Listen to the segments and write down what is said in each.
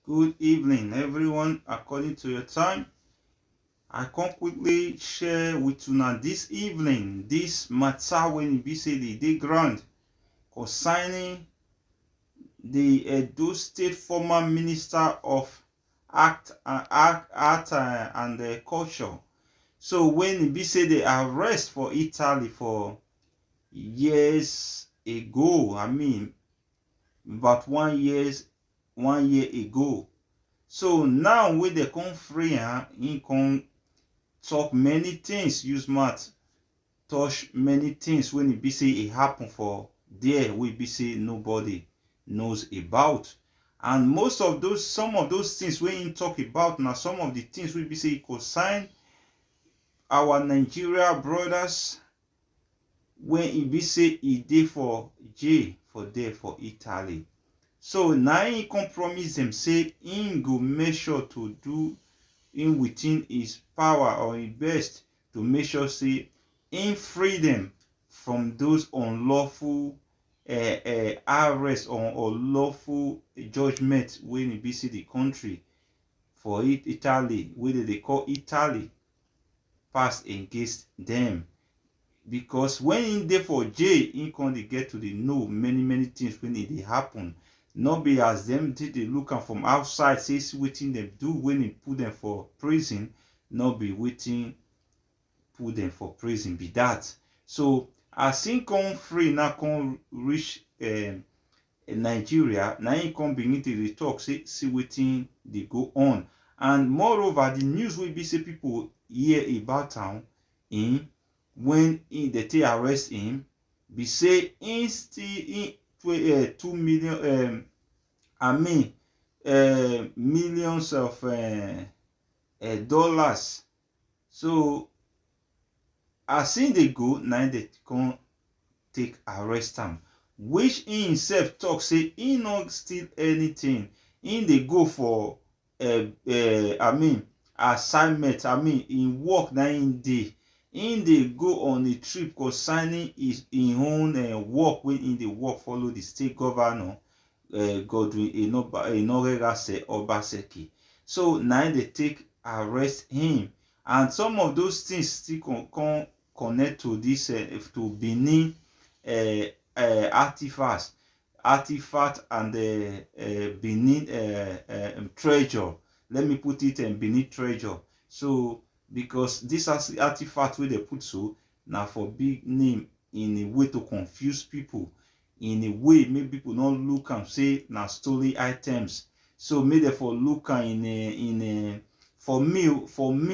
Good evening, everyone. According to your time, I come quickly share with you now this evening this matter when be say the day ground concerning the Edo State former Minister of Art and Culture. So when it be say the arrest for Italy for years ago, about 1 year ago. So now when they come free, he come talk many things, use mouth touch many things when it be say it happen for there we be say nobody knows about. And some of those things when he talk about now, some of the things we be say it consign our Nigeria brothers when he be say he dey for jail for there for Italy. So now he come promise them say he go make sure to do in within his power or his best to make sure say in freedom from those unlawful arrest or unlawful judgment when e be say the country for it Italy wey they call Italy pass against them. Because when in dey for jail in con dey get to dey know many things when e dey happen, not be as them take dey look am from outside say see wetin dem do when e put them for prison, not be wetin put them for prison be that. So as im come free now come reach Nigeria, na im come begin to dey talk say see wetin dey go on. And moreover the news wey be say people hear about am when they take arrest him be say im still 2 million millions of dollars. So as im dey go na im dey come take arrest am, which he himself talk say he no steal anything. He dey go for assignment, in work na im dey. He dey go on a trip concerning his own work wey he dey work follow the state governor Godwin Enoregase Obaseki. So na im dey take arrest him. And some of those things still connect to this to Benin artifacts and Benin treasure. Let me put it in Benin treasure. So because this artifact wey they put so now for big name in a way to confuse people, in a way make people not look and say na stolen items. So make them for look in a for me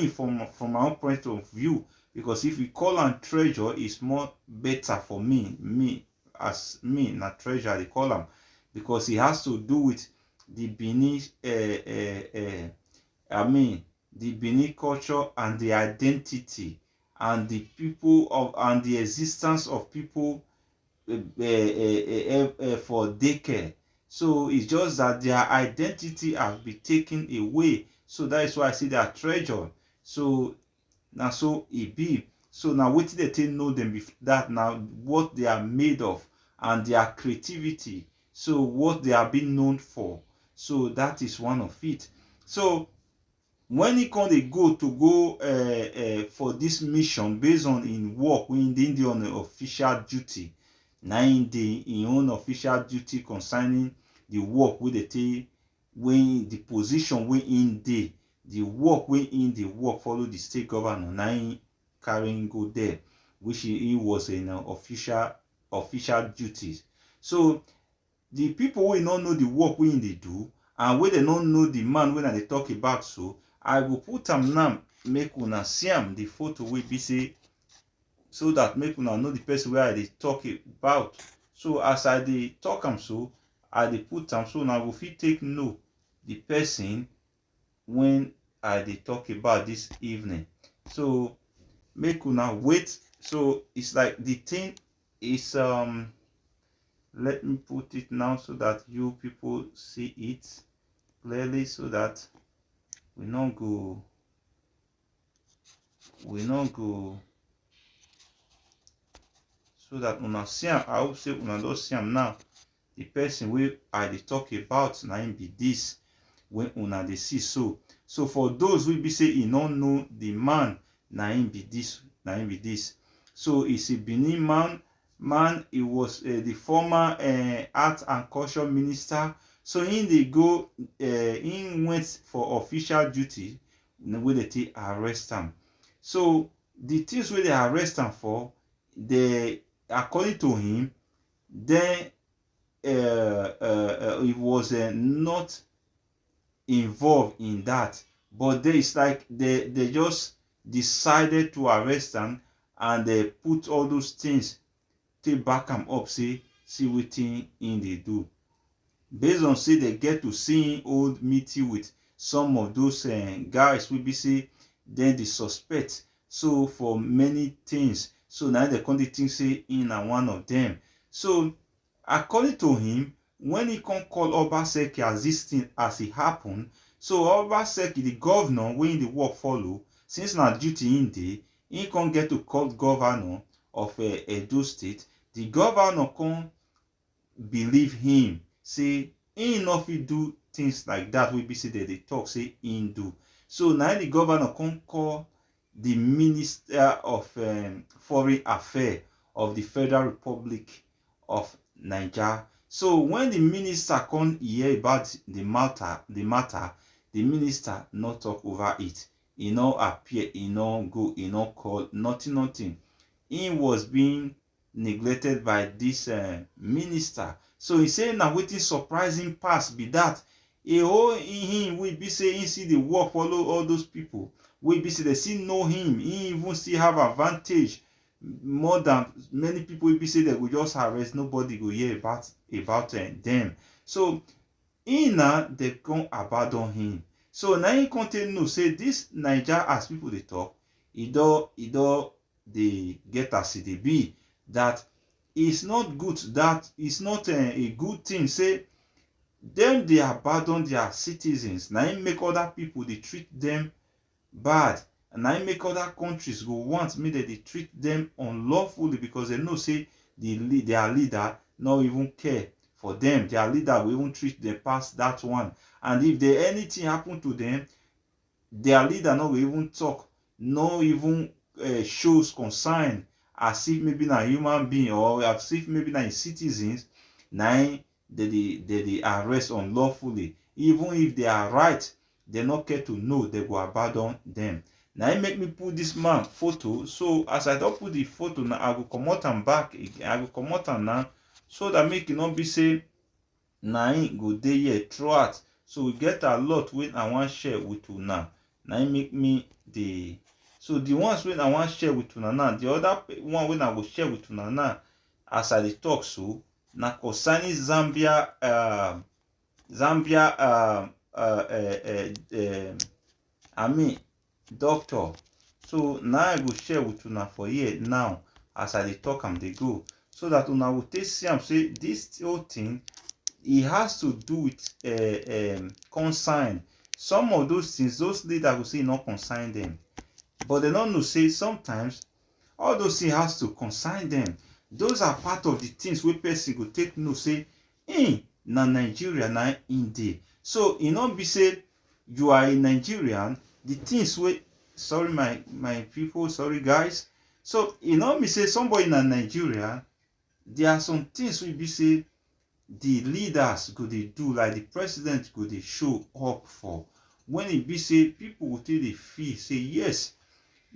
from my own point of view, because if we call am treasure is more better for me as me na treasure they call am, because it has to do with the Benin the Benin culture and the identity and the people of and the existence of people for decade. So it's just that their identity has been taken away. So that is why I say they are treasure. So now so it be. So now what they take know them with that now what they are made of and their creativity. So what they are being known for. So that is one of it. So when he come dey go for this mission based on in work when he dey on official duty, na im dey in own official duty concerning the work wey dey take when the position wey im dey, the work wey im dey work follow the state governor, na im carry him go there, which he was in official duties. So the people wey no know the work wey im dey do and wey dem no know the man wey I dey talk about, so I go put am now make una see am the photo wey be say, so that make una know the person wey I dey talk about. So as I dey talk am so, I dey put am so una go fit take know the person when I dey talk about this evening. So make una wait. So it's like the thing is let me put it now so that you people see it clearly, so that we not go so that una see am. I hope say una don see am now. The person wey I dey talk about na him be this. when una dey see so. So for those wey be say e no know the man, na him be this, na him be this. So he's a Benin man. He was the former art and culture minister. So he went for official duty wey dey take arrest am. So the things wey they arrest am for, they, according to him, then he was not involved in that, but there is like they just decided to arrest am, and they put all those things to back am up, say see wetin him dey do, based on say they get to see him hold meeting with some of those guys wey be say dem dey suspect so for many things. So now they come dey think say him na one of them. So according to him, when he come call Obaseki as this thing as e happen, so Obaseki, the governor wey him dey work follow, since na duty him dey, he come get to call governor of Edo State. The governor come believe him, say him no fit do things like that wey be say dem dey talk say him do. So now the governor come call the minister of foreign affairs of the Federal Republic of Nigeria. So when the minister come hear about the matter, the minister not talk over it. He no appear, he no go, he no call, nothing. He was being neglected by this minister. So he say na wetin surprise him pass be that a whole him wey be say he see the work follow all those people wey be say they still know him. He even still have advantage more than many people wey be say they go just arrest, nobody go hear about them. So he now they come abandon him. So now he continue know say this Naija, as people dey talk, e don dey get as e dey be, that it's not good, that it's not a good thing. Say them dey abandon their citizens, na im make other people dey treat them bad, and na im make other countries go want make dem dey treat them unlawfully, because they know say their leader no even care for them. Their leader will even treat them past that one, and if anything happen to them, their leader no will even talk, no even shows concern, as if maybe na human being, or as if maybe na citizens na they arrest unlawfully. Even if they are right, they no care to know, they go abandon them. Now it make me put this man photo. So as I don't put the photo now, I go comot am back again. I go comot am now, so that make it not be say na him go dey here throughout. So we get a lot wey I wan share with una. Na him make me the, so the ones wey I wan share with una now, the other one wey I go share with una now, as I dey talk so, na concerning Zambia I mean doctor. So now I go share with una for here now, as I dey talk am dey go, so that una will take see am say this whole thing, it has to do with concern. Some of those things, those leaders will say not concern them, but they don't know say sometimes all those things has to concern them. Those are part of the things wey person go take know say na Nigeria na in dey. So e no be say you are a Nigerian, the things wey, sorry my people, sorry guys. So e no be say somebody na Nigeria, there are some things wey be say the leaders go dey do, like the president go dey show up for, when e be say people go take dey feel say yes,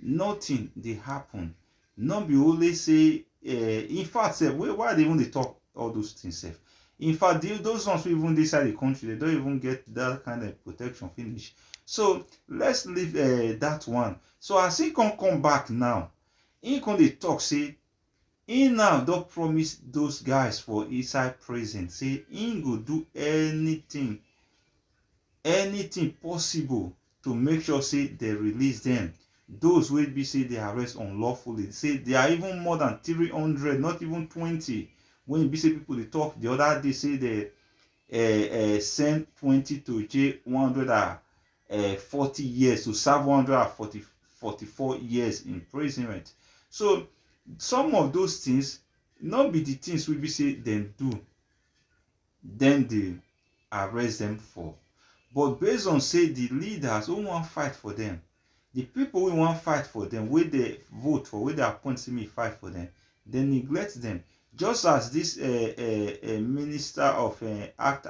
nothing dey happen. No be only say in fact why they even dey talk all those things sef? In fact those ones wey even dey inside the country, they don't even get that kind of protection finish. So let's leave that one. So as he come back now, he come dey talk say he now don promise those guys for inside prison, say he go do anything possible to make sure say they release them. Those wey be say they arrest unlawfully, say they are even more than 300, not even 20. When be say people dey talk the other day, say they send 20 to jail 140 years to serve 144 years imprisonment. So some of those things not be the things we be say them do, then they arrest them for. But based on say the leaders who wan fight for them, the people wey wan fight for them, wey dey vote for, wey dey appoint say make fight for them, dem neglect them. Just as this minister of art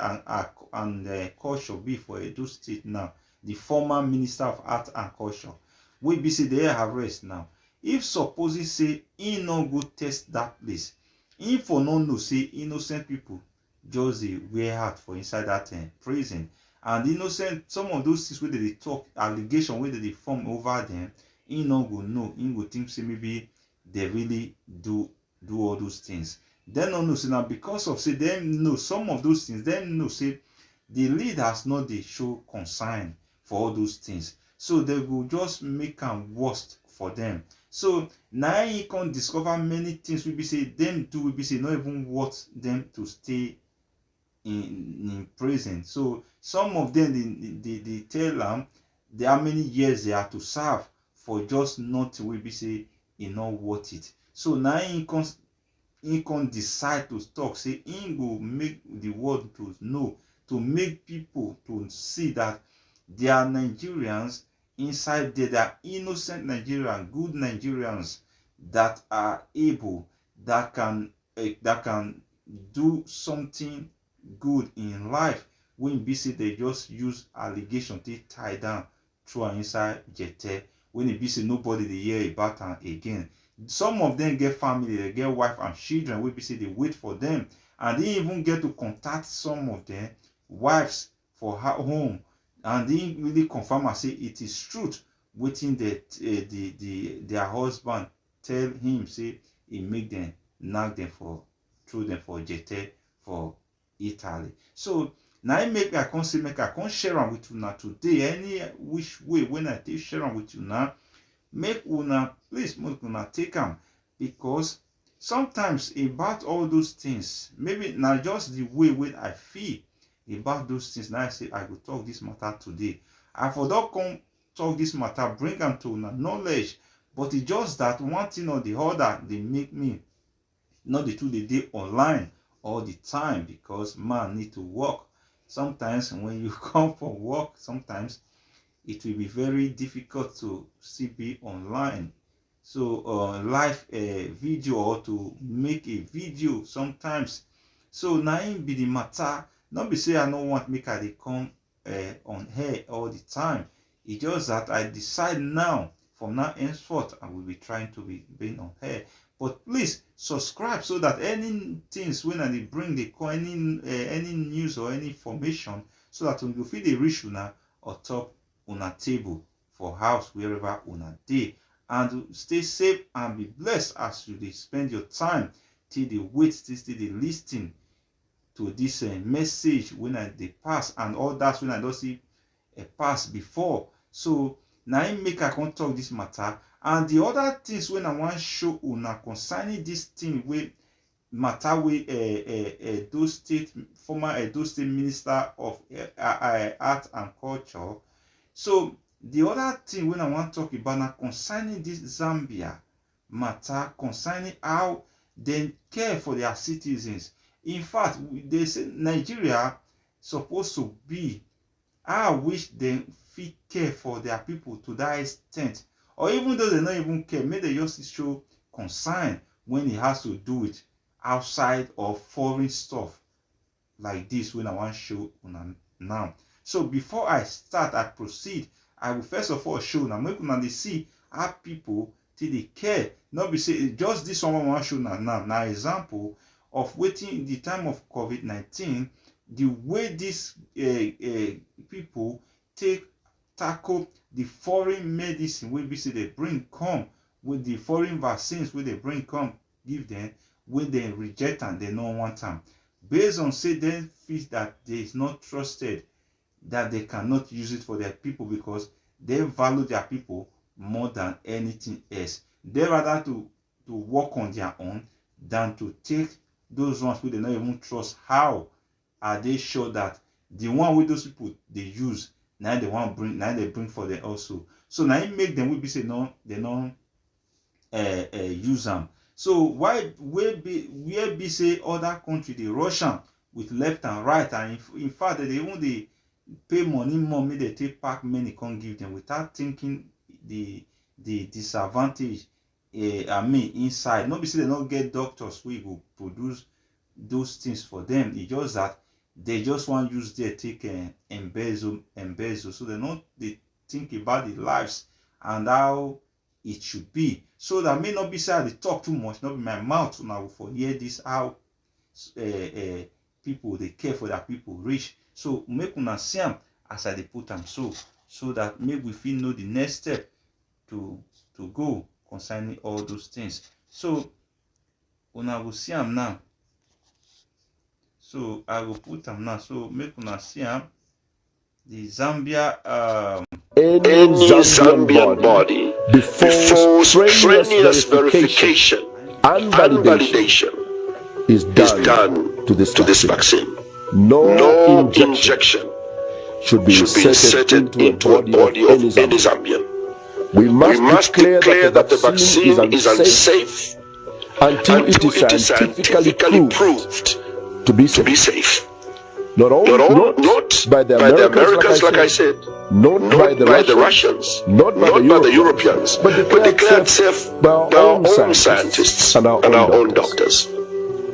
and culture be for Edo State now, the former minister of art and culture, wey be say dey arrest now. If suppose say he no go test that place, he for no know say innocent people just dey wear out for inside that prison, and innocent, some of those things wey dem dey talk, allegation wey dem dey form over them, he no go know. He go think say maybe they really do all those things. Dem no know say na because of say dem know some of those things, dem know say the leaders no dey show concern for all those things, so they go just make am worst for them. So na he come discover many things wey be say dem do, wey be say no even worth them to stay in prison. So some of them they tell am how many years they have to serve for just nothing wey be say e no worth it. So now he can decide to talk say he go make the world to know, to make people to see that there are Nigerians inside there, that are innocent Nigerians, good Nigerians, that are able, that can do something good in life, when be say they just use allegation to tie down through and inside jete, when it be say nobody dey hear about am again. Some of them get family, they get wife and children, wey be say they wait for them, and they even get to contact some of them wives for her home, and they really confirm and say it is truth wetin their husband tell him, say he make them knack them for, throw them for jete for Italy. So now I make I come say make I come share am with una today. Any which way when I take share am with una, make una please make una take am, because sometimes about all those things, maybe na just the way wey I feel about those things. Now I say I go talk this matter today. I for don come talk this matter, bring am to una knowledge, but it's just that one thing or the other they make me not the two they dey online all the time, because man need to work. Sometimes when you come for work, sometimes it will be very difficult to still be online. So live video, or to make a video sometimes. So now im be the matter. Not be say I no want make I dey come on air all the time. It's just that I decide now, from now henceforth, I will be trying to be being on air. But please subscribe, so that any things when I dey bring, they call any news or any information, so that when you feel they reach una or top una table for house, wherever una dey. And stay safe and be blessed as you dey spend your time till they wait, till they listen to this message when I dey pass, and all that when I don't see a pass before. So now I make I come talk this matter, and the other things when I want show una concerning this thing with matter with Edo State, former Edo State Minister of Art and Culture. So the other thing when I want to talk about now concerning this Zambia matter, concerning how they care for their citizens. In fact, they say Nigeria supposed to be, I wish they fit care for their people to that extent, or even though they don't even care, maybe they just show concern when it has to do with outside or foreign stuff like this when I want to show now. So before I start, I proceed, I will first of all show now, make una dey see how people till they care. Not be say just this one I want to show now example of waiting the time of COVID-19, the way these people take tackle the foreign medicine wey be say they bring come, with the foreign vaccines wey they bring come give them, when they reject and they don't want them, based on say they feel that they is not trusted, that they cannot use it for their people, because they value their people more than anything else. They rather to work on their own than to take those ones who they not even trust. How are they sure that the one with those people they use, now they want bring, now they bring for them also? So now it make them will be say no, they don't use them. So why where be say other country they rush them with left and right, and in fact they even pay money more make they take pack many come give them without thinking the disadvantage inside. No be say they no get doctors wey go produce those things for them. E just that they just wan use there take embezzle, so they no dey think about the lives and how it should be. So that may not be say I dey talk too much, not be my mouth una go for hear this how people dey care for their people reach. So make una see am as I dey put am so that make we fit know the next step to go concerning all those things. So una go see am now. So I go put am now. So make una see am. The Zambia any Zambian body before strenuous verification and validation is done to this vaccine. No injection should be inserted into a body of any Zambian. We must declare that the vaccine is unsafe until it is scientifically proved to be safe. Not by the Americans, like I said, not by the Russians, not by the Europeans, but declared safe by our own scientists and our own doctors.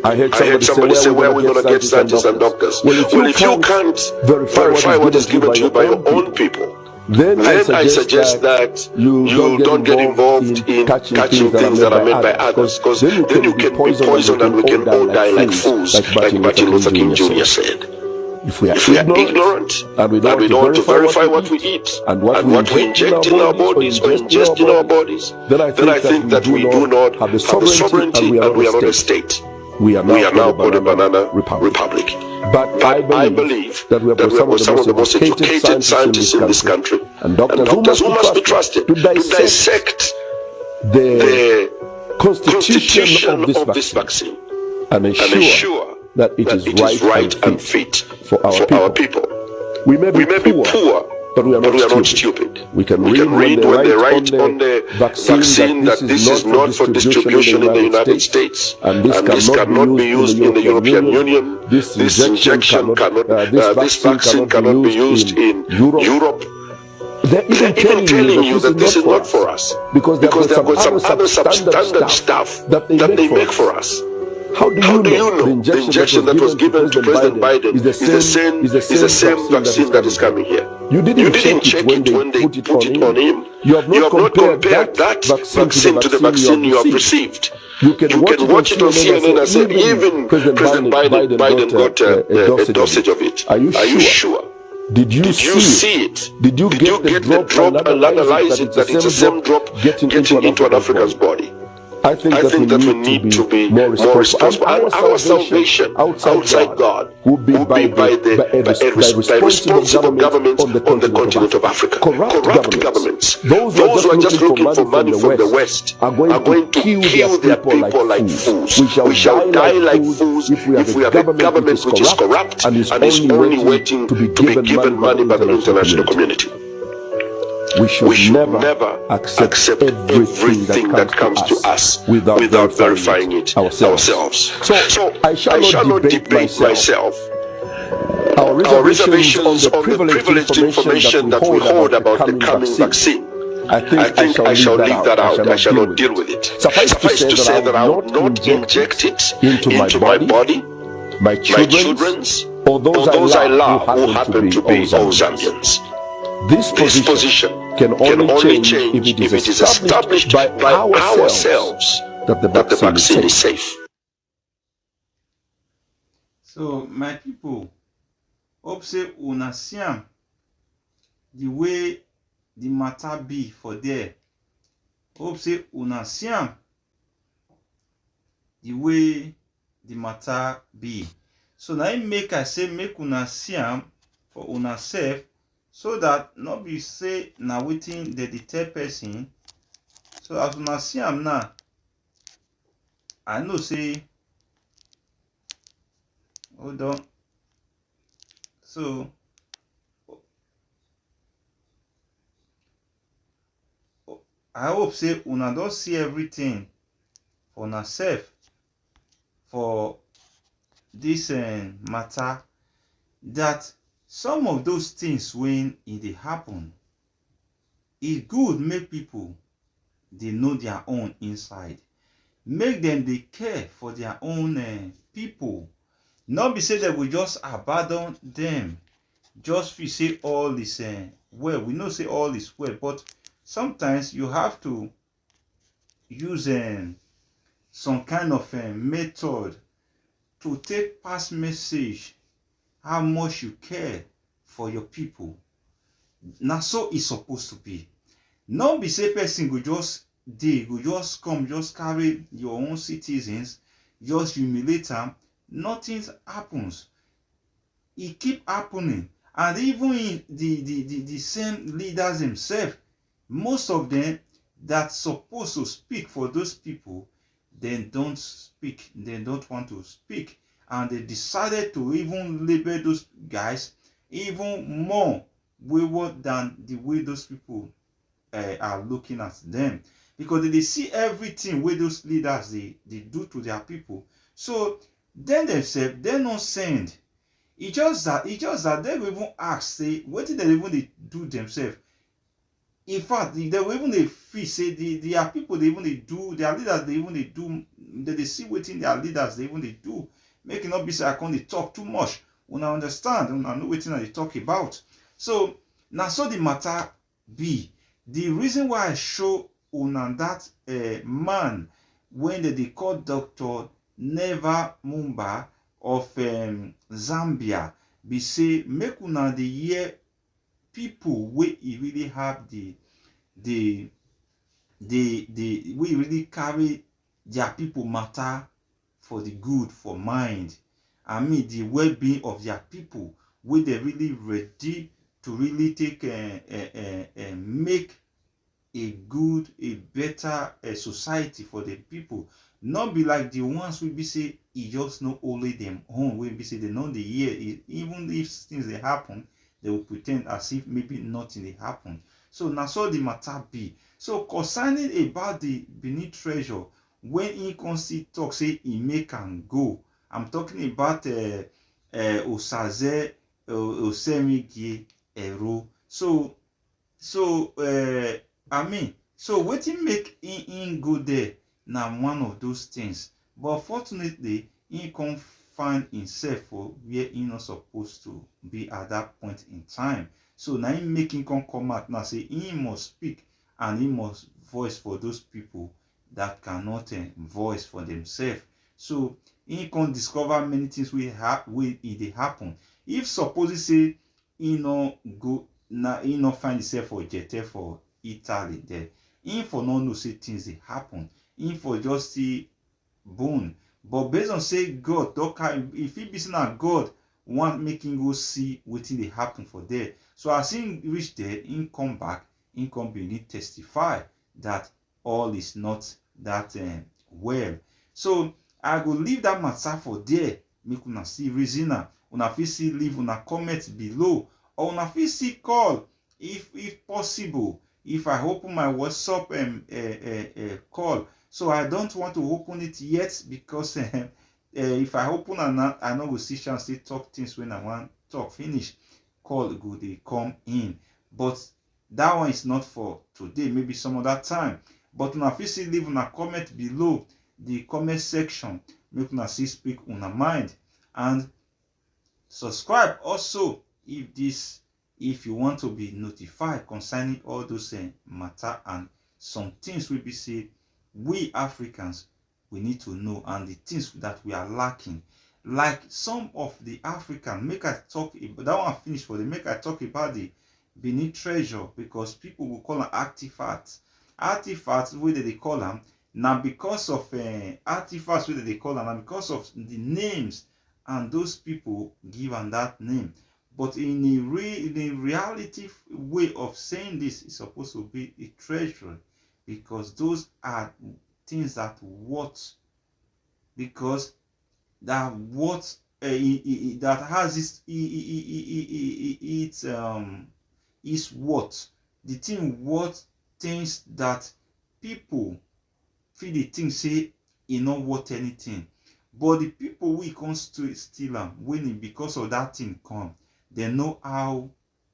I heard somebody say, where are we going to get scientists and doctors? Well, if you can't verify what is given to you by your own people, then I suggest that you don't get involved in catching things that are made by others, because then you can be poisoned and we can all die like fools, like Martin Luther King Jr. said. If we are ignorant and we don't want to verify what we eat and what we inject in our bodies or ingest in our bodies, then I think that we do not have the sovereignty and we are not a state. We are now called a banana republic. But I believe that we have some of the most educated scientists in this country and doctors who must be trusted to dissect the constitution of this vaccine and ensure that it is right and fit for our people. We may be poor, but we are not stupid. We can read when they write on the vaccine that this is not for distribution in the United States, and this cannot be used in the European Union. This vaccine cannot be used in Europe. They're even telling you that this is not for us, because they've got some other substandard stuff that they make for us. How do you know the injection that was given to President Biden is the same vaccine that is coming here? You didn't check it when they put it on him. You have not compared that vaccine to the vaccine you have received. You can watch it on CNN and say even President Biden got a dosage of it. Are you sure? Did you see it? Did you get the drop and analyze it that it's the same drop getting into an African's body? I think that we need to be more responsible. And our salvation outside God will be by a responsible government on the continent of Africa. Corrupt governments. Those who are just looking for money from the West are going to kill their people like fools. We shall die like fools if we have a government which is corrupt and is only waiting to be given money by the international community. We should never accept everything that comes to us without verifying it ourselves. So I shall not debate myself. Our reservations on the privileged information that we hold about the coming vaccine, I think I shall leave that out. I shall not deal with it. Suffice to say that I will not inject it into my body, my children's, or those I love who happen to be all Zambians. This position can only change if it is established by ourselves that the vaccine is safe. So my people, hope say una see am the way the matter be for there. Hope say una see am the way the matter be. So now make I say make una see am for una self, so that not be say na wetin dey tell person. So as una see am now, I know say, hold on. So I hope say una don see everything for una self for this matter, that some of those things when it dey happen, e good make people dey know their own inside, make them dey care for their own people. Not be say dem go just abandon them, just feel say all is well. We know say all is well, but sometimes you have to use some kind of method to take pass message how much you care for your people. Na so e suppose to be. No be say person go just dey, go just come, just carry your own citizens, just humiliate am, nothing happens. E keep happening. And even in the same leaders themselves, most of them that supposed to speak for those people, they don't speak. They don't want to speak. And they decided to even label those guys even more wayward than the way those people are looking at them. Because they see everything where those leaders they do to their people. So then themselves, they not send. It's just that they will even ask, say, what did they even do themselves? In fact, they will even they feel say their people they even they do, their leaders they even they do, they see what their leaders they even they do. Make it not be say I can't they talk too much. When I understand, when I know what they talk about. So now so the matter be. The reason why I show on that man when they call Dr. Neva Mumba of Zambia, be say make una dey hear people wey e really have the we really carry their people matter for the good for mind. I mean the well-being of their people, wey they really ready to really take make a good, a better society for the people. Not be like the ones we be say e just know only them own, wey be say they know the year. Even if things they happen, they will pretend as if maybe nothing they happen. So now so the matter be. So concerning about the Benin treasure, when he constantly talk say he make and go, I'm talking about Osaze Osemigie Ero. So I mean, so wetin make him go there na one of those things. But fortunately, he come find himself for where he not supposed to be at that point in time. So now him make him come out now say he must speak and he must voice for those people that cannot voice for themselves. So he can discover many things wey dey happen. If suppose say he no go na he no find himself for Jete for Italy there, he for no know say things dey happen. He for just see bone. But based on say God talk, if he be say na God want make him go see wetin dey happen for there. So as he reach there, he come back, he come begin testify that all is not that well. So I go leave that matter for there. Make una see reason am. Una fit see leave una comment below, or una fit see call if possible. If I open my WhatsApp call, so I don't want to open it yet because if I open and I no go see chance to talk things when I want talk finish. Call go dey come in, but that one is not for today. Maybe some other time. But una fit see leave una comment below the comment section. Make una see speak una mind and subscribe also if you want to be notified concerning all those matter and some things we be say we Africans we need to know, and the things that we are lacking. Like some of the African, make I talk about that one finish for them. Make I talk about the Benin treasure, because people will call them artifacts. Artifacts wey they call them now because of artifacts wey they call them, and because of the names and those people give them that name. But in a reality way of saying this, is supposed to be a treasure, because those are things that worth, because that what that has its worth. The thing worth things that people feel the thing say e not worth anything, but the people we come to steal them when because of that thing come, They know how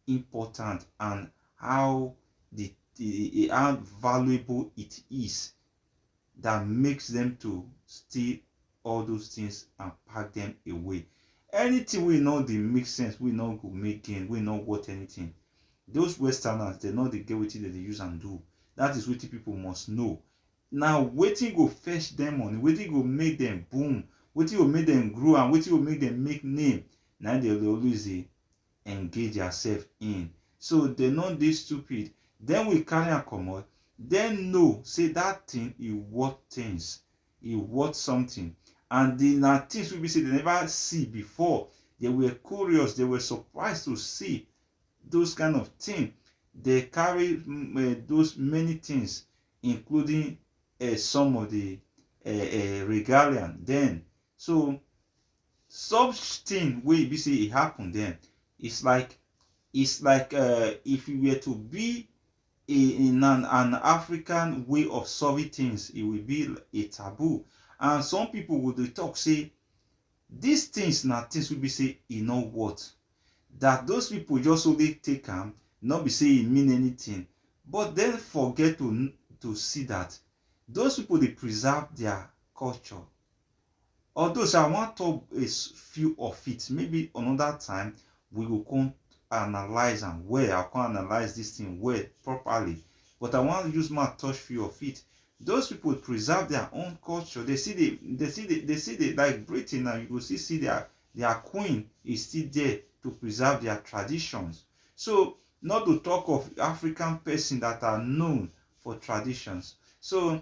important and how how valuable it is, that makes them to steal all those things and pack them away. Anything we know they make sense, we know go make gain, we know what anything. Those Westerners, they know they get wetin that they use and do. That is wetin people must know. Now, wetin go fetch them money, wetin go make them boom, wetin go make them grow, and wetin go make them make name. Now they always engage yourself in. So they not dey stupid. Then we carry am comot. Then know say that thing e worth things, e worth something, and the na things wey be say they never see before. They were curious, they were surprised to see those kind of thing. They carry those many things, including some of the regalia. Then so such thing wey be say e happen then, it's like if you were to be in an African way of solving things, it will be a taboo. And some people would talk say these things na things will be say e no worth, that those people just only take am, not be say e mean anything, but then forget to see that those people they preserve their culture. Although I want to talk a few of it, maybe another time we will come analyze and where I can analyze this thing well properly. But I want to use my touch few of it. Those people preserve their own culture. They see the like Britain now. You will see their queen is still there to preserve their traditions. So not to talk of African person that are known for traditions. So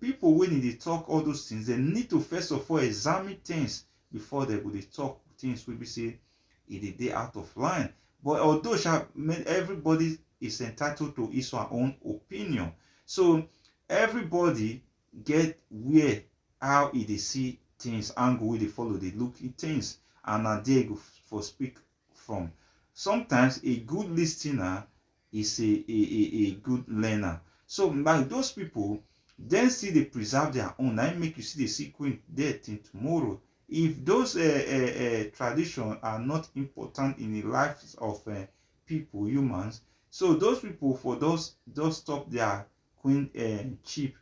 people when they talk all those things, they need to first of all examine things before they go talk things will be say it dey out of line. But although everybody is entitled to his or her own opinion, so everybody get where how they see things, angle wey they follow, they look at things, and na there go for speak from. Sometimes a good listener is a good learner. So like those people, then see they preserve their own. Now make you see the sequence there till tomorrow. If those traditions are not important in the lives of people, humans, so those people for those stop their queen chip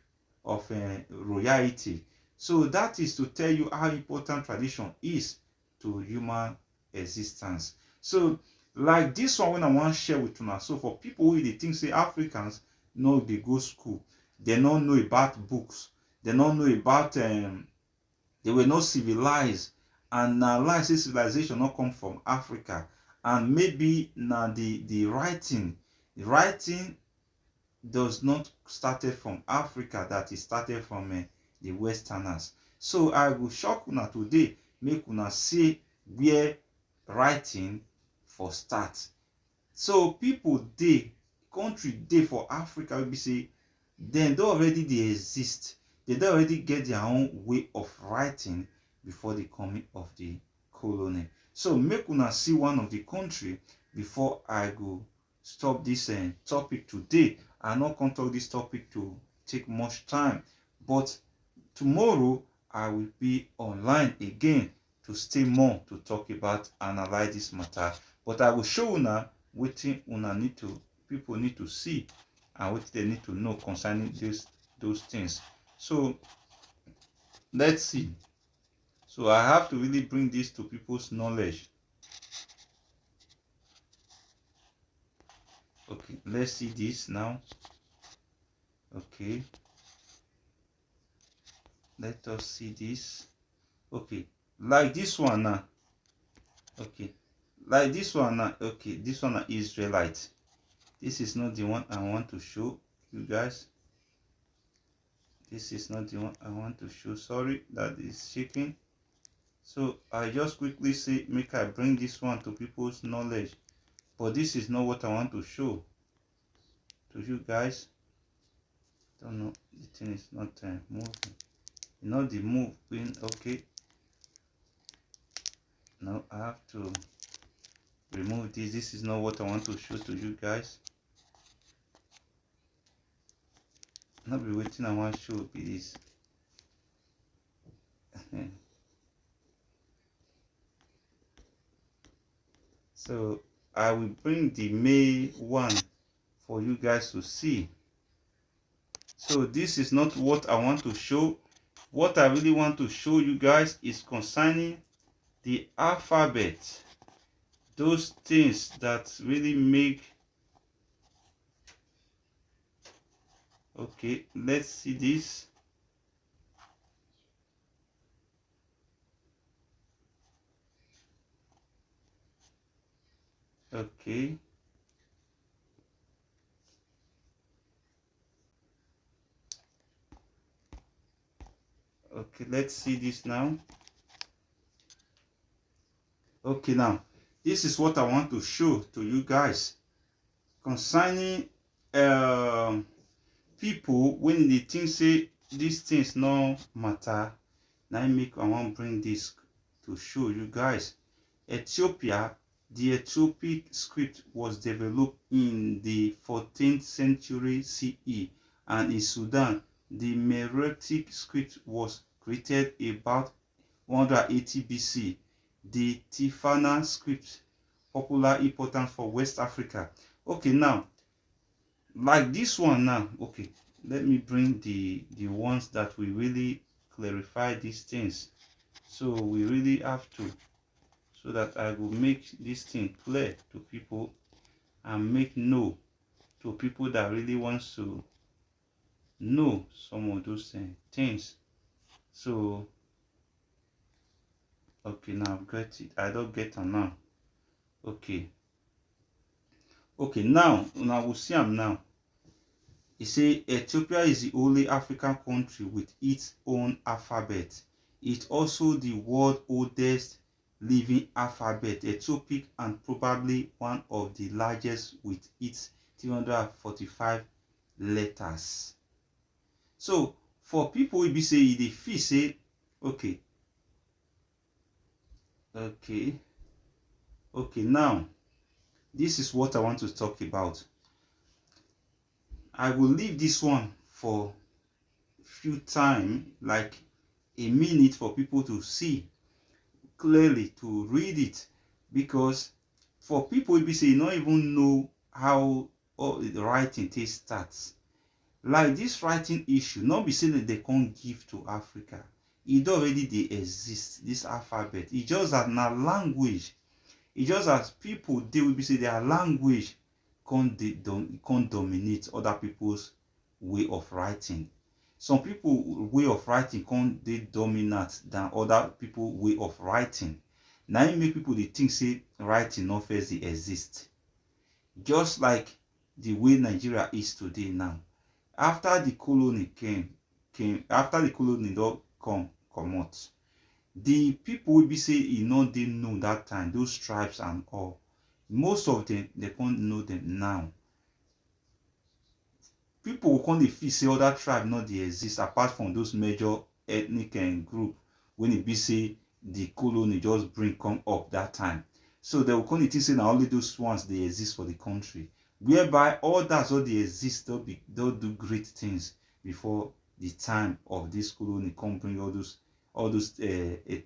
of royalty. So that is to tell you how important tradition is to human existence. So like this one when I want to share with you now. So for people who they think say Africans know they go school, they don't know about books, they don't know about they were not civilized, and now like say civilization not come from Africa, and maybe now the writing does not started from Africa, that it started from the Westerners. So I will shock una today, make una see where writing for start. So people dey country dey for Africa will be say then they already they exist. They don't already get their own way of writing before the coming of the colony. So make una see one of the country before I go stop this topic today. I not come talk this topic to take much time, but tomorrow I will be online again to stay more to talk about analyze this matter. But I will show una wetin una need to people need to see and what they need to know concerning those things. So let's see. So I have to really bring this to people's knowledge. Okay, let's see this now. Okay, let us see this. Okay, like this one now. Okay, like this one now. Okay, this one is Israelite. This is not the one I want to show you guys. This is not the one I want to show. Sorry, that is shipping. So I just quickly say make I bring this one to people's knowledge, but this is not what I want to show to you guys. Don't know, the thing is not moving. Not the moving. Okay, now I have to remove this. This is not what I want to show to you guys. Not be waiting. I want to show be this. So I will bring the May one for you guys to see. So this is not what I want to show. What I really want to show you guys is concerning the alphabet. Those things that really make. Okay, let's see this. Okay. Okay, let's see this now. Okay, now this is what I want to show to you guys concerning people when they think say these things no matter. Now I want bring this to show you guys. Ethiopia, the Ethiopic script was developed in the 14th century CE, and in Sudan, the Meroitic script was created about 180 BC. The Tifana script, popular important for West Africa. Okay, now, like this one now, okay, let me bring the ones that we really clarify these things. So we really have to, so that I will make this thing clear to people and make know to people that really wants to know some of those things. So okay, now I've got it. I don't get them now. Okay. Okay, now we'll see them now. He say Ethiopia is the only African country with its own alphabet. It's also the world's oldest living alphabet, Ethiopic, and probably one of the largest with its 345 letters. So for people we be say they feel say okay. Okay, now this is what I want to talk about. I will leave this one for few time, like a minute, for people to see clearly, to read it, because for people we say not even know how the writing takes starts. Like this writing issue, not be saying that they can't give to Africa. It already they exist, this alphabet. It just that na language. It just as people they will be say their language can't dominate other people's way of writing. Some people way of writing can't they dominate than other people way of writing. Now it make people they think say writing not first they exist. Just like the way Nigeria is today now. After the colony came after the colony don't come out. The people will be say you know they know that time, those tribes and all. Most of them they can't know them now. People will come feel say other tribe not they exist apart from those major ethnic and group when it be say the colony just bring come up that time. So they will come think say now only those ones they exist for the country. Whereby others all they exist, they'll do great things before the time of this colony come bring all those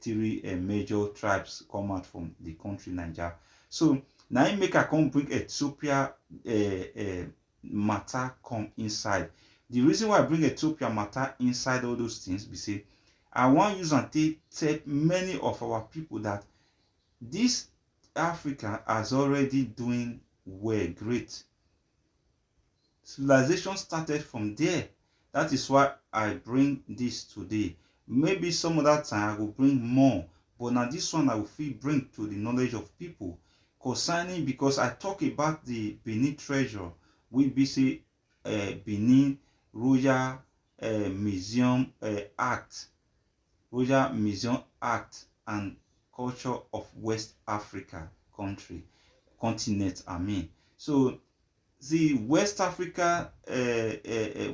three major tribes come out from the country Nigeria. So now it make I come bring Ethiopia matter come inside. The reason why I bring Ethiopia matter inside all those things be say I want use and tell many of our people that this Africa has already doing well, great. Civilization started from there. That is why I bring this today. Maybe some other time I will bring more, but now this one I will feel bring to the knowledge of people concerning, because I talk about the Benin treasure. We be say Benin Royal Museum Act, Royal Museum Act and Culture of West Africa continent. I mean, so the West Africa,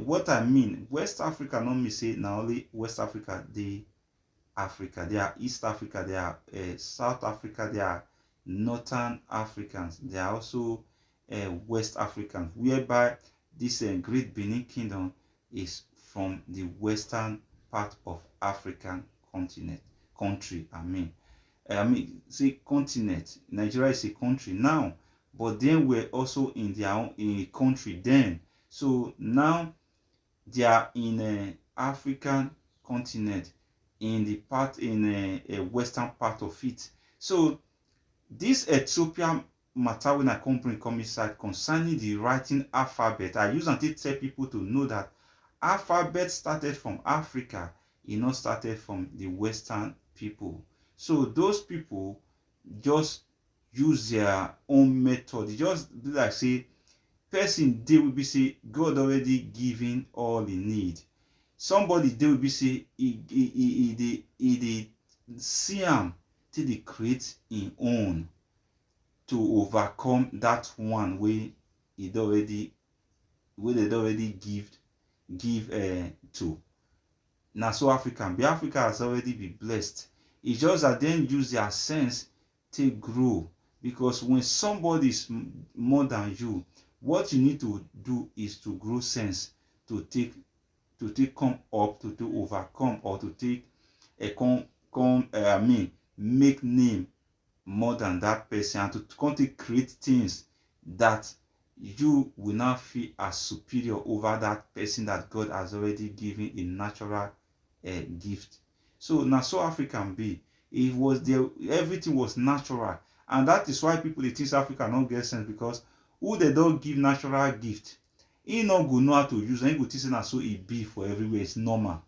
what I mean, West Africa, not me say now only West Africa, they Africa, they are East Africa, they are South Africa, they are Northern Africans, they are also West Africans, whereby this Great Benin Kingdom is from the western part of African country. I mean, I mean, say continent. Nigeria is a country now, but then we're also in their own in a country then. So now they are in a African continent, in the part in a western part of it. So this Ethiopia matter when I come inside concerning the writing alphabet, I use and tell people to know that alphabet started from Africa, it not started from the Western people. So those people just use their own method. They just do like say person they will be say God already giving all he need. Somebody they will be say he see am till they create him own to overcome that one way it already wey they already give to. Now so Africa has already been blessed. It's just that then use their sense to grow, because when somebody is more than you, what you need to do is to grow sense to take come up to overcome, or to take a I mean make name more than that person, and to come to create things that you will now feel as superior over that person that God has already given a natural gift. So now so African be. It was there, everything was natural. And that is why people they think Africa don't get sense, because who they don't give natural gift, he not go know how to use, and he go think say na so it be for everywhere, it's normal.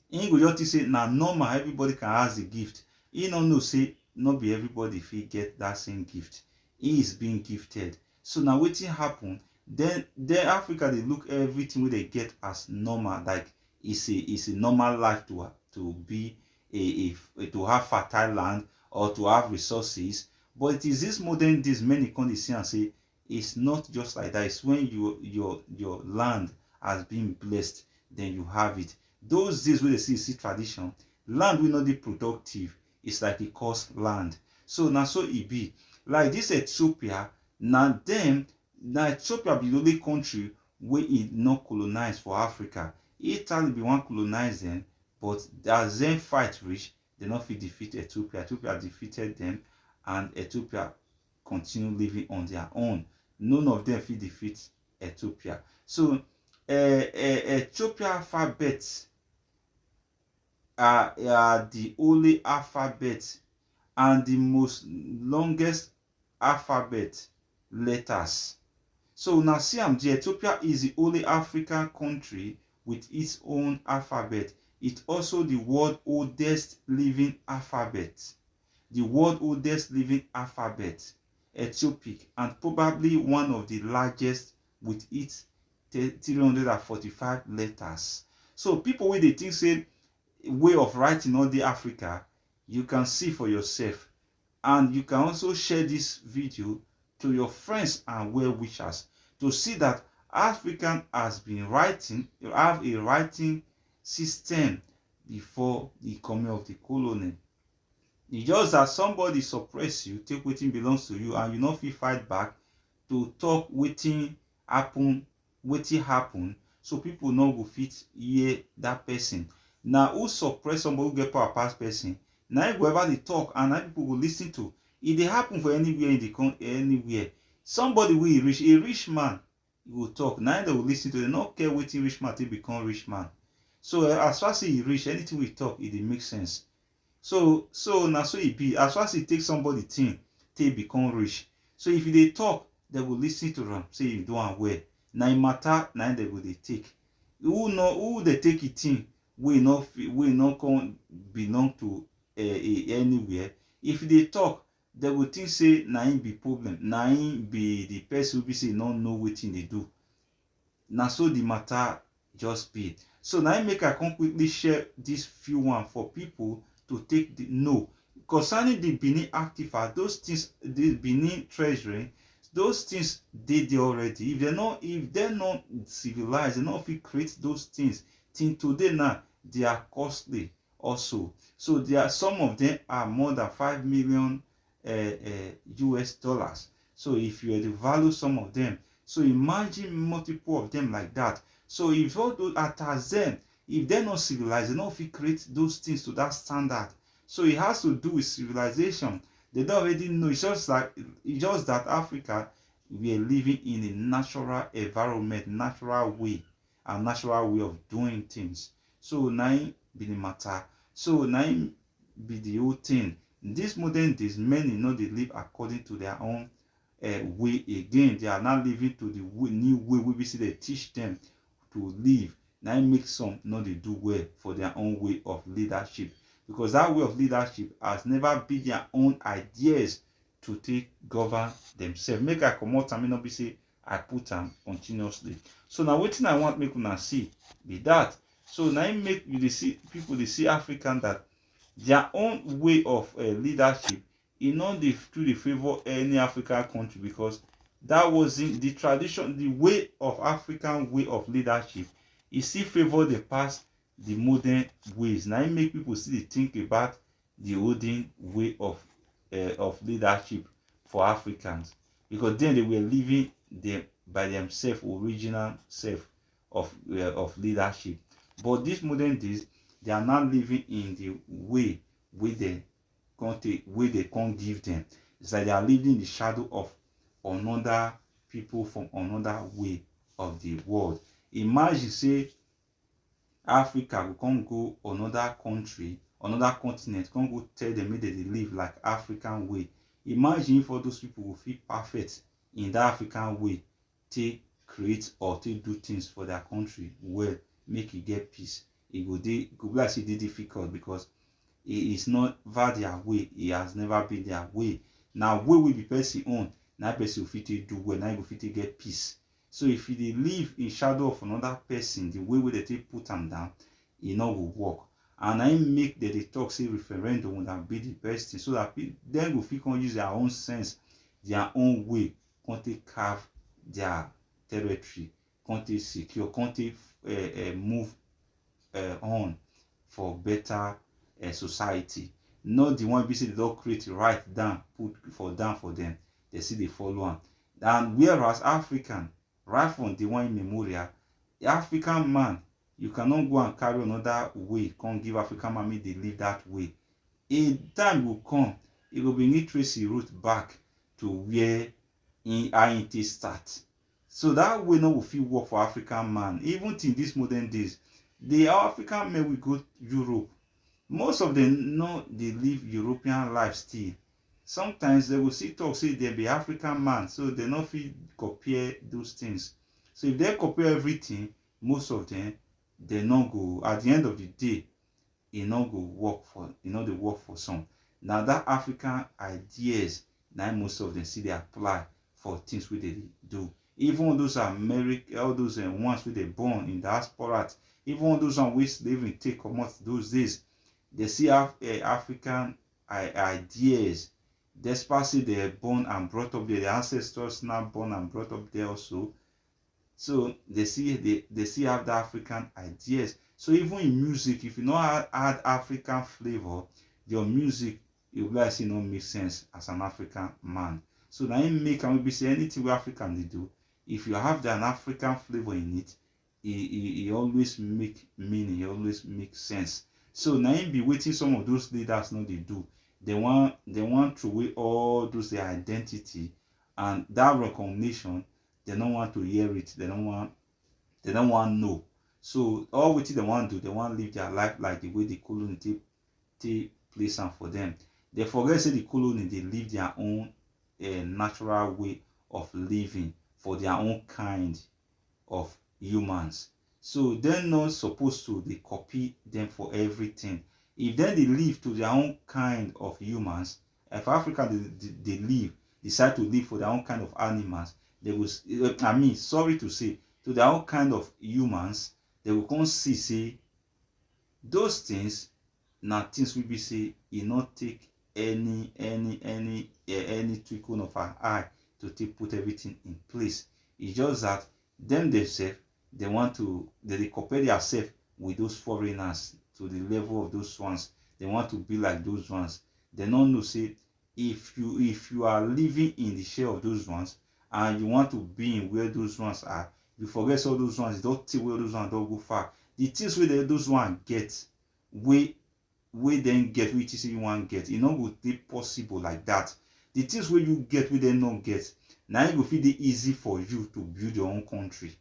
He go just think say na normal, everybody can ask the gift. He no know say not be everybody fit get that same gift. He is being gifted. So now wetin happen, then Africa they look everything wey they get as normal, like it's a normal life to be to have fertile land or to have resources. But it is this modern days many come see and say it's not just like that. It's when your land has been blessed, then you have it. Those days where they see tradition, land will not be productive. It's like it costs land. So now so it be. Like this Ethiopia, now Ethiopia be the only country where it not colonized for Africa. Italy be one colonize them, but as them fight reach, they not fit defeat Ethiopia. Ethiopia defeated them, and Ethiopia continue living on their own. None of them fit defeat Ethiopia. So Ethiopia alphabet are the only alphabet and the most longest alphabet letters. So now see Ethiopia is the only African country with its own alphabet. It's also the world's oldest living alphabet. The world's oldest living alphabet, Ethiopic, and probably one of the largest with its 345 letters. So people wey dey think say way of writing all the Africa, you can see for yourself, and you can also share this video to your friends and well wishers to see that African has been writing, you have a writing system before the coming of the colony. It's just that somebody suppress you, take wetin belongs to you, and you no fit fight back to talk wetin happen, so people no go fit hear that person. Now who suppress somebody who get power pass person, na whoever they talk and na people go listen to. It dey happen for anywhere in the country, anywhere. Somebody will a rich man, he will talk. Now they will listen to. They not care wetin rich man till become rich man. So as far as he rich, anything we talk, it dey make sense. So now so it be. As far as he take somebody thing till become rich. So if they talk, they will listen to them. Say you do am well. Now it matter. Now they will they take. Who they take it thing? We not come belong to anywhere. If they talk, they will think say na him be problem, na him be the person who be say no know wetin they do. Na so the matter just be. So now I make I come quickly share this few one for people to take the know concerning the Benin Activa. Those things, the Benin Treasury, those things they already. If they're not civilized, they not fit create those things. Till today now, they are costly also. So there are some of them are more than 5 million US dollars. So if you are to value some of them, so imagine multiple of them like that. So if all those attacks them, if they're not civilized, they not fit create those things to that standard. So it has to do with civilization. They don't already know. It's just that Africa, we are living in a natural environment, natural way, a natural way of doing things. So now be the matter. So now be the whole thing. This modern days, many know they live according to their own way again. They are now living to the new way we see they teach them to live. Now it makes some not they do well for their own way of leadership, because that way of leadership has never been their own ideas to take govern themselves. Make I come out and not be say I put them continuously. So now what I want make una see be that. So now it make you see people they see African that their own way of leadership e no dey truly favour any African country, because that wasn't the tradition. The way of African way of leadership e still favour the past the modern ways. Na im make people still dey think about the olden way of leadership for Africans, because then they were living them by themselves, original self of leadership. But these modern days, they are now living in the way wey they can't give them. It's like they are living in the shadow of another people from another way of the world. Imagine say Africa we can't go another country, another continent, can't go tell them make they live like African way. Imagine if all those people will feel perfect in that African way, take create or take do things for their country well, make it get peace. It go be like say difficult, because it is not their way. It has never been their way. Now way will be person own. Now person will fit do well. Now go fit get peace. So if they live in shadow of another person, the way where they take put them down, it not will work. And I make that they talk say referendum would have be the best thing, so that then go fit can use their own sense, their own way, can take carve their territory, can take secure, can take move on for better society. Not the one be say they don't create right down, put for down for them. They see they follow on. And whereas African, right from the one in memorial, the African man, you cannot go and carry another way. Can't give African man make they live that way. A time will come, it will be need trace the route back to where INT start. So that way no will feel work for African man. Even in these modern days, the African men will go to Europe. Most of them know they live European life still. Sometimes they will see talk say they be African man, so they not fit compare those things. So if they compare everything, most of them they not go. At the end of the day, it not go work for they work for some. Now that African ideas, now most of them see they apply for things we they do. Even those American, all those ones where they born in diaspora, even those ones we slavery take come out those days, they see have African ideas. Despite say they are born and brought up there, their ancestors now born and brought up there also. So they see have the African ideas. So even in music, if you not add African flavor, your music it will like say not make sense as an African man. So now it make and maybe say anything we African they do, if you have an African flavor in it, it always make meaning, it always make sense. So now it be waiting some of those leaders know they do. They want to away all those their identity and that recognition. They don't want to hear it. They don't want know. So all what they want to do, they want to live their life like the way the colony take place and for them. They forget say the colony they live their own natural way of living for their own kind of humans. So they're not supposed to they copy them for everything. If then they live to their own kind of humans, if Africa they live, decide to live for their own kind of animals, they will, sorry to say, to their own kind of humans, they will come see say those things now things will be say it not take any twinkle of an eye to take put everything in place. It's just that them themselves they want to they compare themselves with those foreigners to the level of those ones. They want to be like those ones. They don't know say if you are living in the share of those ones and you want to be in where those ones are, you forget all those ones, you don't take where those ones don't go far. The things where those ones get, way wey dem get wey you say you wan get, e no go dey possible like that. The things wey you get wey dem no get, na im go fit dey easy for you to build your own country.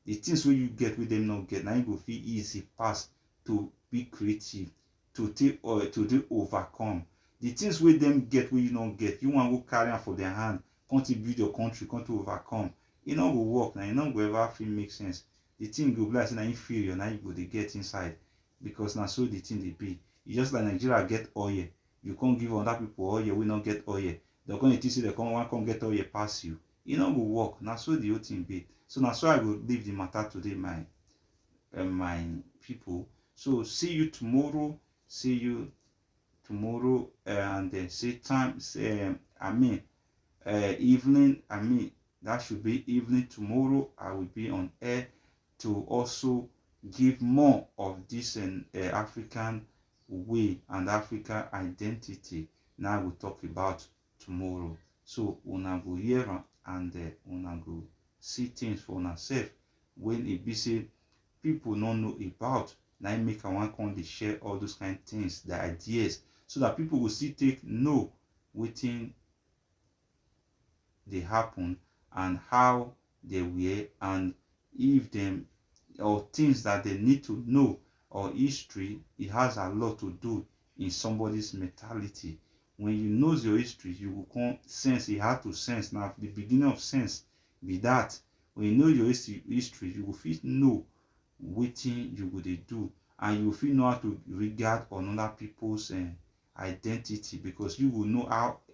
The things wey you get wey dem no get, na im go fit easy pass to be creative, to take to dey overcome. The things wey dem get wey you no get, you wan go carry am for their hand, come to build your country, come to overcome. E no go work, na e no go ever fit make sense. The thing go be like say na inferior, na you go dey get inside, because na so the thing dey be. E just like Nigeria get oil, you come give other people oil wey no get oil, dem come dey think say dem wan come get oil pass you. E no go work. Na so the whole thing be. So na so I go leave the matter today, my people. So see you tomorrow. See you tomorrow, and say time. Evening. That should be evening tomorrow. I will be on air to also give more of this African way and African identity. Now we'll talk about tomorrow. So una go hear and una go see things for una self when it be say people no know about. Now I make I want come dey share all those kind of things, the ideas, so that people will still take know wetin dey happen and how they were, and if them or things that they need to know, or history. It has a lot to do in somebody's mentality. When you know your history, you will come sense. It hard to sense. Now the beginning of sense be that when you know your history, you will fit know wetin you go dey do, and you will fit know how to regard another people's identity, because you will know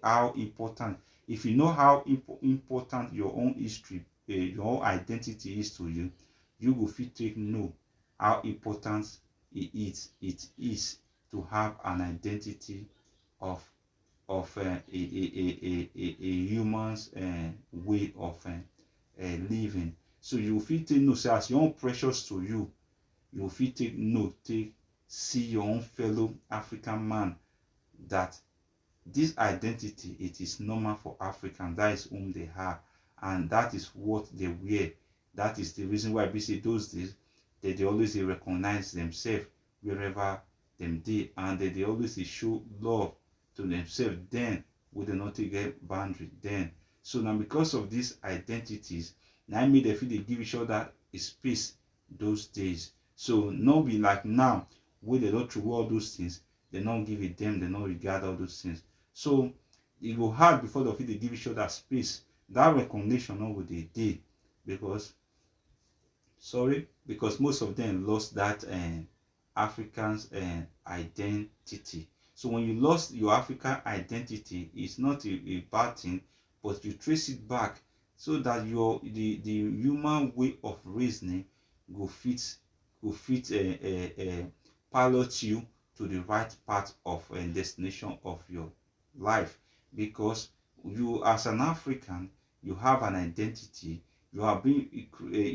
how important. If you know how important your own history, your own identity is to you, you will fit take know how important it is to have an identity of a human's way of living. So you fit take know, say as your own precious to you, you fit take note, take see your own fellow African man, that this identity, it is normal for Africans. That is whom they are, and that is what they wear. That is the reason why we say those days they always recognize themselves wherever them dey, and they always show love to themselves. Then we do not get boundary then. So now because of these identities, now made they feel they give each other a space those days. So not be like now where they don't through all those things, they don't give it them, they don't regard all those things. So it go hard before they feel they give each other space. That recognition not with the day, because most of them lost that African's identity. So when you lost your African identity, it's not a bad thing, but you trace it back so that the human way of reasoning go fit pilot you to the right path of destination of your life. Because you as an African, you have an identity. You have been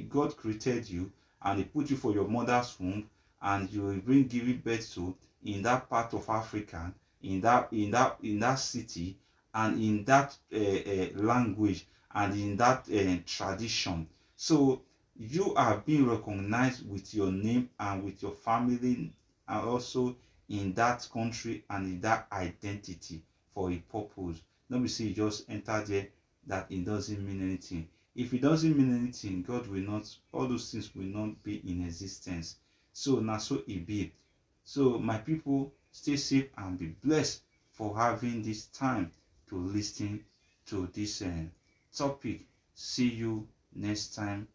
God created you, and He put you for your mother's womb, and you will bring giving birth to in that part of Africa, in that city, and in that language, and in that tradition. So you are being recognized with your name and with your family, and also in that country and in that identity for a purpose. Don't be say you just enter there, that it doesn't mean anything. If it doesn't mean anything, God will not, all those things will not be in existence. So now so it be. So my people, stay safe and be blessed for having this time to listen to this topic. See you next time.